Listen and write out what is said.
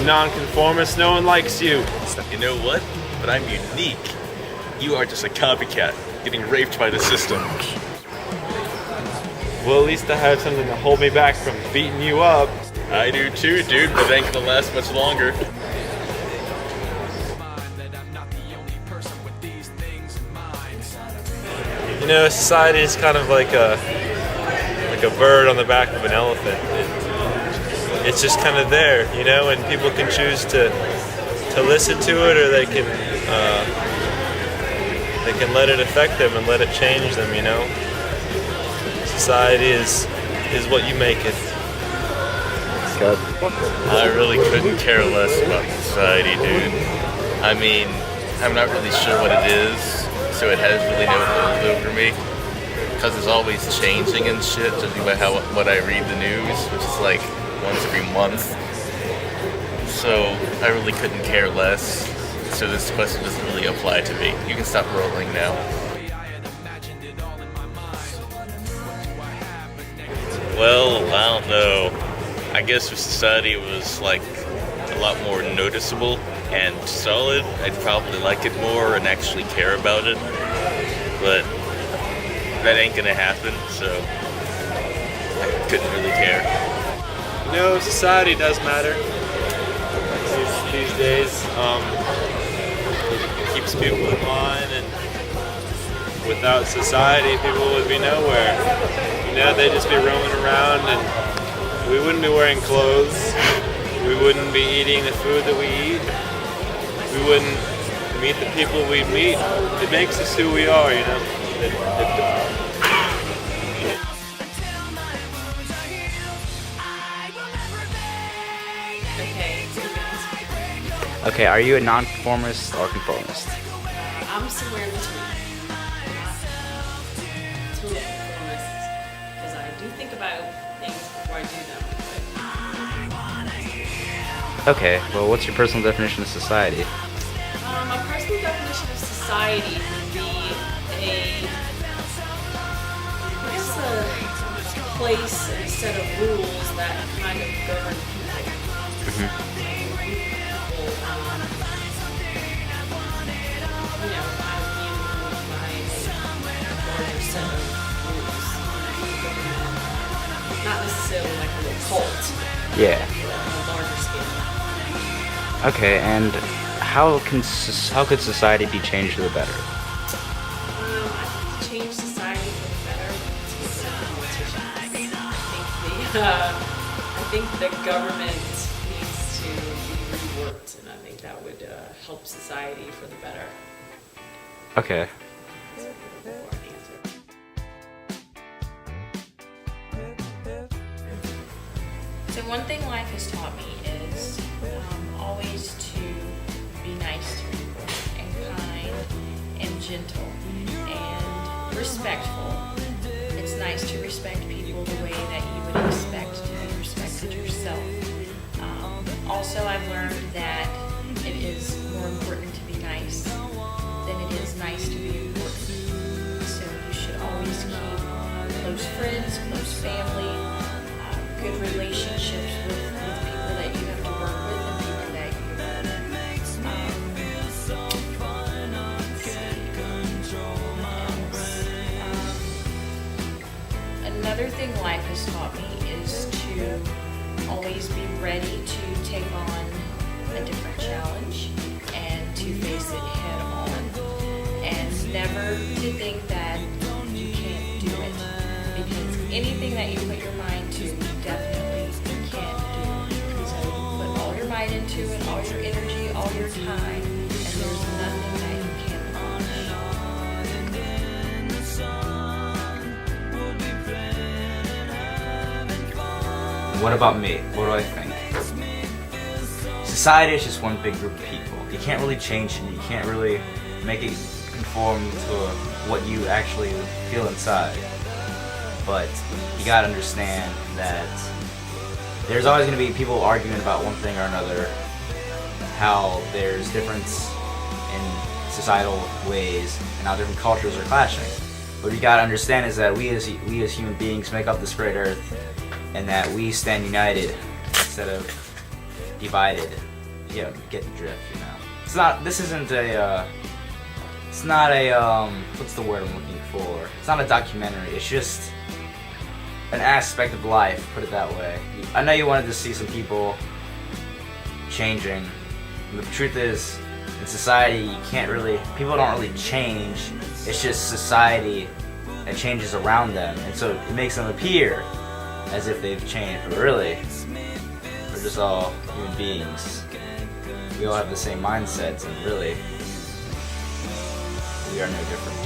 nonconformist, no one likes you. You know what? But I'm unique. You are just a copycat, getting raped by the system. Well, at least I have something to hold me back from beating you up. I do too, dude, but it ain't gonna last much longer. You know, society is kind of like a bird on the back of an elephant. It's just kind of there, you know, and people can choose to listen to it, or they can let it affect them and let it change them, you know. Society is what you make it. I really couldn't care less about society, dude. I mean, I'm not really sure what it is, so it has really no hold over me. Because it's always changing and shit, judging by what I read the news, which is like once every month. So I really couldn't care less. So this question doesn't really apply to me. You can stop rolling now. Well, I don't know. I guess if society was like a lot more noticeable and solid, I'd probably like it more and actually care about it. But that ain't gonna happen, so I couldn't really care. You know, society does matter these days. It keeps people in line, and without society, people would be nowhere. You know, they'd just be roaming around, and we wouldn't be wearing clothes. We wouldn't be eating the food that we eat. We wouldn't meet the people we meet. It makes us who we are, you know. Okay, are you a nonconformist or conformist? I'm somewhere in between. Two conformists, because I do think about things before I do them. Okay, well, what's your personal definition of society? My personal definition of society would be a place and a set of rules that kind of govern people. Not necessarily like a little cult. Yeah. On a larger scale. Okay, and how could society be changed for the better? I think to change society for the better is politicians. I think the government needs to be reworked, and I think that would help society for the better. Okay. So one thing life has taught me is always to be nice to people and kind and gentle and respectful. It's nice to respect people the way that you would expect to be respected yourself. Also, I've learned that it is more important to be nice than it is nice to be important. So you should always keep close friends, close family, good relationships with people that you have to work with and people that another thing life has taught me is to always be ready to take on a different challenge and to face it head on, and never to think that you can't do it, because anything that you put your mind to, you definitely can do. So you put all your might into it, all your energy, all your time, and there's nothing that you can't accomplish. What about me? What do I think? Society is just one big group of people. You can't really change it. You can't really make it conform to what you actually feel inside. But you gotta understand that there's always gonna be people arguing about one thing or another, how there's difference in societal ways and how different cultures are clashing. What you gotta understand is that we as human beings make up this great earth, and that we stand united instead of divided. get the drift, you know. It's not. This isn't a. It's not a. What's the word I'm looking for? It's not a documentary. It's just an aspect of life. Put it that way. I know you wanted to see some people changing. But the truth is, in society, you can't really. People don't really change. It's just society that changes around them, and so it makes them appear as if they've changed, but really, we're just all human beings. We all have the same mindsets, and really, we are no different.